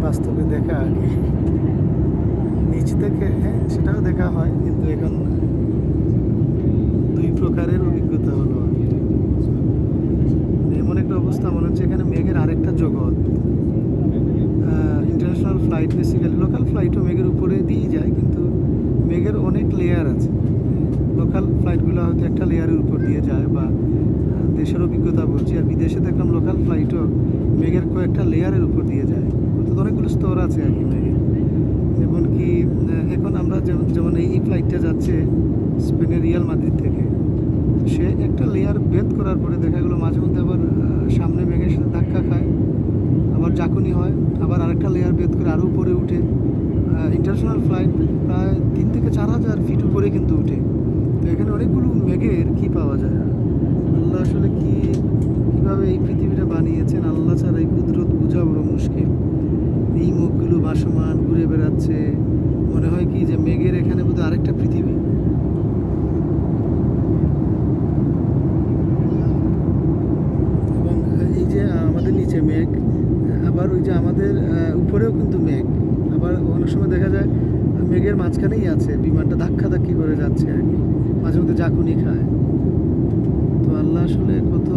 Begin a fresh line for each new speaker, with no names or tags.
বাস্তবে দেখা আগে নিচ থেকে, হ্যাঁ সেটাও দেখা হয়, কিন্তু এখন দুই প্রকারের অভিজ্ঞতা হলো। এমন একটা অবস্থা মনে হচ্ছে এখানে মেঘের আরেকটা জগৎ। ইন্টারন্যাশনাল ফ্লাইট, বেসিক্যালি লোকাল ফ্লাইটও মেঘের উপরে দিয়েই যায়, কিন্তু মেঘের অনেক লেয়ার আছে। লোকাল ফ্লাইটগুলো হয়তো একটা লেয়ারের উপর দিয়ে যায়, বা দেশের অভিজ্ঞতা বলছি। আর বিদেশে দেখলাম লোকাল ফ্লাইটও মেঘের কয়েকটা লেয়ারের উপর দিয়ে যায়, অর্থাৎ অনেকগুলো স্তর আছে আর কি মেঘের। এমনকি এখন আমরা যেমন এই ফ্লাইটটা যাচ্ছে স্পেনের রিয়াল মাদ্রিদ থেকে, সে একটা লেয়ার ভেদ করার পরে দেখা গেলো মাঝে মধ্যে আবার সামনে মেঘের সাথে ধাক্কা খায়, আবার জাকুনি হয়, আবার আরেকটা লেয়ার ভেদ করে আরও উপরে উঠে। ইন্টারন্যাশনাল ফ্লাইট প্রায় 3 থেকে 4 হাজার ফিট উপরে কিন্তু উঠে। তো এখানে অনেকগুলো মেঘের কি পাওয়া যায়। আল্লাহ আসলে কীভাবে এই পৃথিবীটা বানিয়েছেন, আল্লাহ ছাড়া এই কুদরত বোঝা বড় মুশকিল। এই মুখগুলো ভাসমান ঘুরে বেড়াচ্ছে, মনে হয় কি যে মেঘের এখানে বোধহয় আরেকটা পৃথিবী। এবং এই যে আমাদের নিচে মেঘ, আবার ওই যে আমাদের উপরেও কিন্তু মেঘ, আবার অনেক সময় দেখা যায় মেঘের মাঝখানেই আছে বিমানটা, ধাক্কি করে যাচ্ছে আর কি, মাঝে মধ্যে জাকুনি খায়। তো আল্লাহ আসলে কত